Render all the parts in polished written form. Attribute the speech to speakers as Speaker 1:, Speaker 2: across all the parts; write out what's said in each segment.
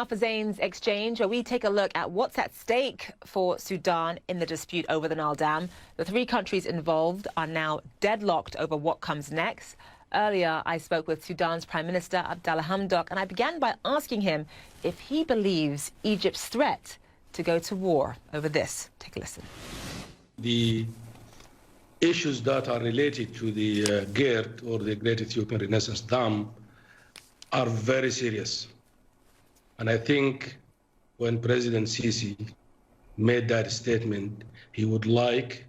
Speaker 1: now for Zane's Exchange, where we take a look at what's at stake for Sudan in the dispute over the Nile Dam. The three countries involved are now deadlocked over what comes next. Earlier, I spoke with Sudan's Prime Minister, Abdallah Hamdok, and I began by asking him if he believes Egypt's threat to go to war over this. Take a listen.
Speaker 2: The issues that are related to the GERD, or the Great Ethiopian Renaissance Dam, are very serious. And I think when President Sisi made that statement, he would like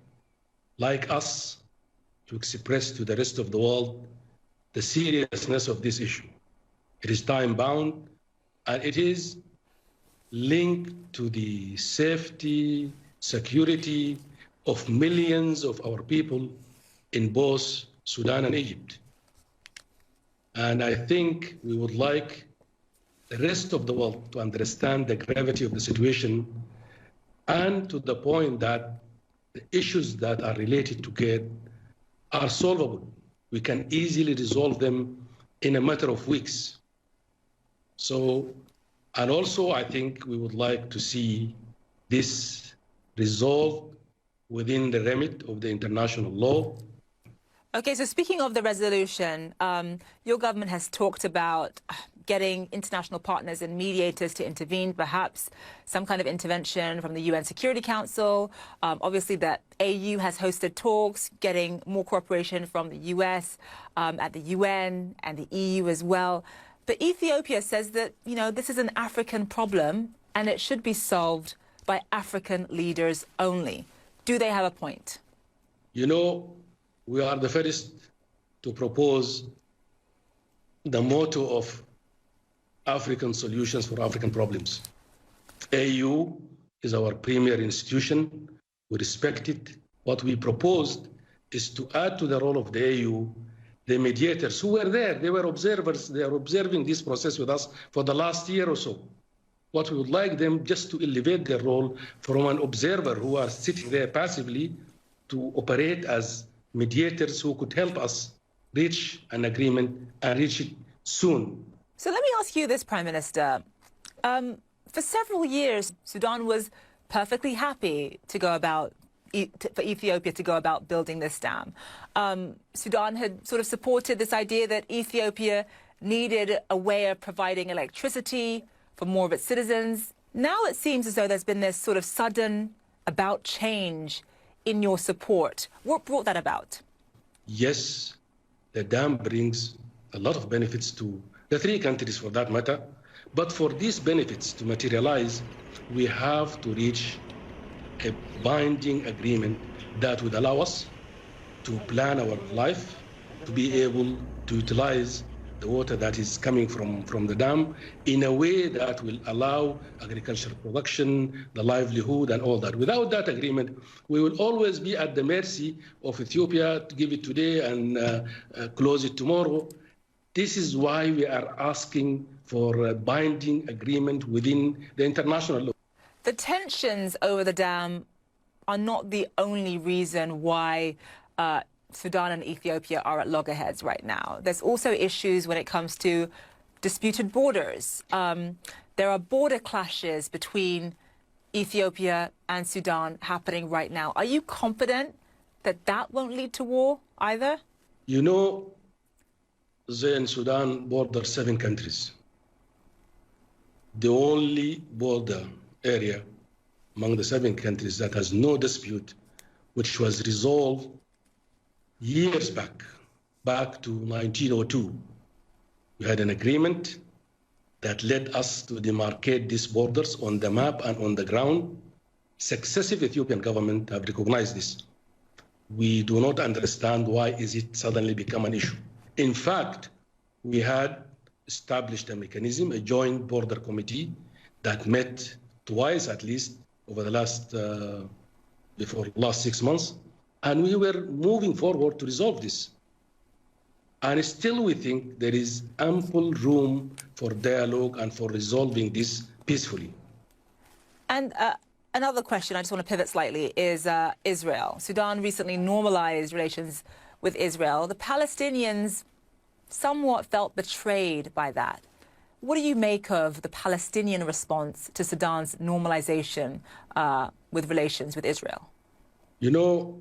Speaker 2: us to express to the rest of the world the seriousness of this issue. It is time-bound, and it is linked to the safety, security of millions of our people in both Sudan and Egypt. And I think we would like the rest of the world to understand the gravity of the situation, and to the point that the issues that are related to care are solvable. We can easily resolve them in a matter of weeks. So, and also I think we would like to see this resolved within the remit of the international law.
Speaker 1: Okay, so speaking of the resolution, your government has talked about getting international partners and mediators to intervene, perhaps some kind of intervention from the UN Security Council. Obviously, the AU has hosted talks, getting more cooperation from the US, at the UN and the EU as well. But Ethiopia says that, you know, this is an African problem and it should be solved by African leaders only. Do they have a point?
Speaker 2: You know, we are the first to propose the motto of African solutions for African problems. AU is our premier institution. We respect it. What we proposed is to add to the role of the AU the mediators who were there. They were observers. They are observing this process with us for the last year or so. What we would like them just to elevate their role from an observer who are sitting there passively to operate as mediators who could help us reach an agreement and reach it soon.
Speaker 1: So let me ask you this, Prime Minister. For several years, Sudan was perfectly happy to go about, for Ethiopia to go about building this dam. Sudan had sort of supported this idea that Ethiopia needed a way of providing electricity for more of its citizens. Now it seems as though there's been this sort of sudden about change in your support. What brought that about?
Speaker 2: Yes, the dam brings a lot of benefits to the three countries for that matter. But for these benefits to materialize, we have to reach a binding agreement that would allow us to plan our life, to be able to utilize the water that is coming from the dam in a way that will allow agricultural production, the livelihood, and all that. Without that agreement, we will always be at the mercy of Ethiopia to give it today and close it tomorrow. This is why we are asking for a binding agreement within the international law.
Speaker 1: The tensions over the dam are not the only reason why Sudan and Ethiopia are at loggerheads right now. There's also issues when it comes to disputed borders. There are border clashes between Ethiopia and Sudan happening right now. Are you confident that that won't lead to war either?
Speaker 2: You know, in Sudan border 7 countries. The only border area among the 7 countries that has no dispute, which was resolved years back to 1902. We had an agreement that led us to demarcate these borders on the map and on the ground. Successive Ethiopian government have recognized this. We do not understand why is it suddenly become an issue. In fact, we had established a mechanism, a joint border committee that met twice at least over the last 6 months, and we were moving forward to resolve this. And still we think there is ample room for dialogue and for resolving this peacefully.
Speaker 1: And another question, I just want to pivot slightly, is Israel. Sudan recently normalized relations with Israel. The Palestinians somewhat felt betrayed by that. what do you make of the Palestinian response to Sudan's normalization with relations with Israel?
Speaker 2: You know,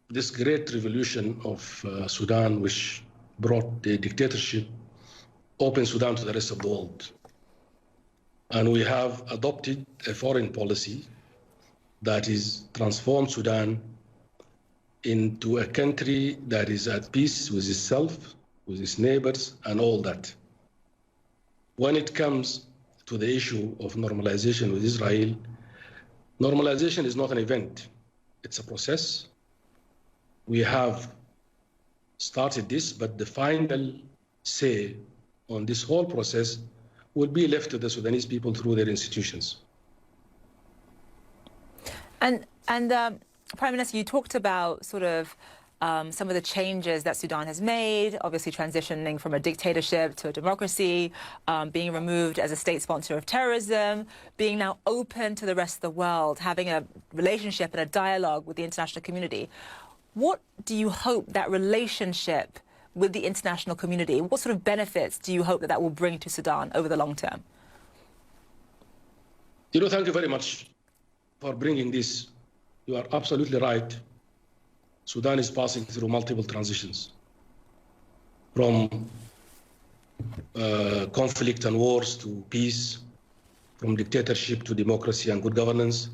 Speaker 2: this great revolution of Sudan, which brought the dictatorship, opened Sudan to the rest of the world. And we have adopted a foreign policy that is transformed Sudan into a country that is at peace with itself, with its neighbors, and all that. When it comes to the issue of normalization with Israel, normalization is not an event, it's a process. We have started this, but the final say on this whole process will be left to the Sudanese people through their institutions.
Speaker 1: And Prime Minister, you talked about sort of some of the changes that Sudan has made, obviously transitioning from a dictatorship to a democracy, being removed as a state sponsor of terrorism, being now open to the rest of the world, having a relationship and a dialogue with the international community. What do you hope that relationship with the international community, what sort of benefits do you hope that that will bring to Sudan over the long term?
Speaker 2: You know, thank you very much for bringing this. You are absolutely right. Sudan is passing through multiple transitions, from conflict and wars to peace, from dictatorship to democracy and good governance,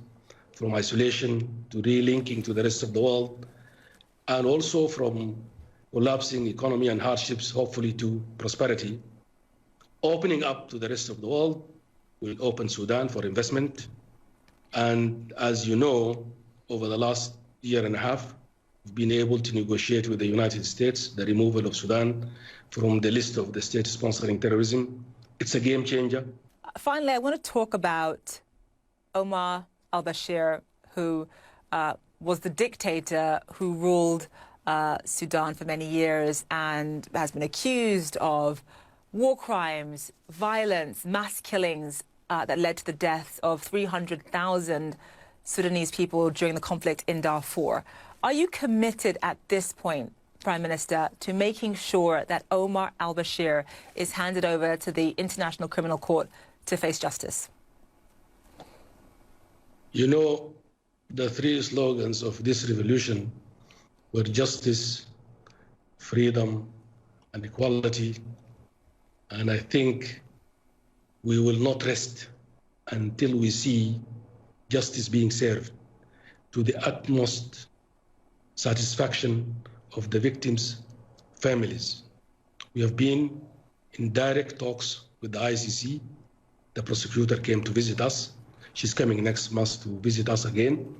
Speaker 2: from isolation to relinking to the rest of the world, and also from collapsing economy and hardships, hopefully, to prosperity. Opening up to the rest of the world will open Sudan for investment. And as you know, over the last year and a half, we've been able to negotiate with the United States the removal of Sudan from the list of the states sponsoring terrorism. It's a game changer.
Speaker 1: Finally, I want to talk about Omar Al-Bashir, who was the dictator who ruled Sudan for many years and has been accused of war crimes, violence, mass killings that led to the deaths of 300,000 Sudanese people during the conflict in Darfur. Are you committed at this point, Prime Minister, to making sure that Omar Al-Bashir is handed over to the International Criminal Court to face justice?
Speaker 2: You know, the three slogans of this revolution were justice, freedom, and equality. And I think we will not rest until we see justice being served to the utmost satisfaction of the victims' families. We have been in direct talks with the ICC. The prosecutor came to visit us. She's coming next month to visit us again.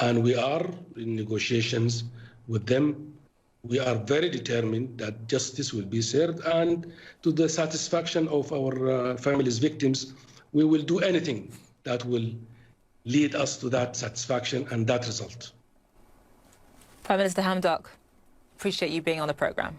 Speaker 2: And we are in negotiations with them. We are very determined that justice will be served, and to the satisfaction of our families' victims, we will do anything that will lead us to that satisfaction and that result.
Speaker 1: Prime Minister Hamdok, appreciate you being on the programme.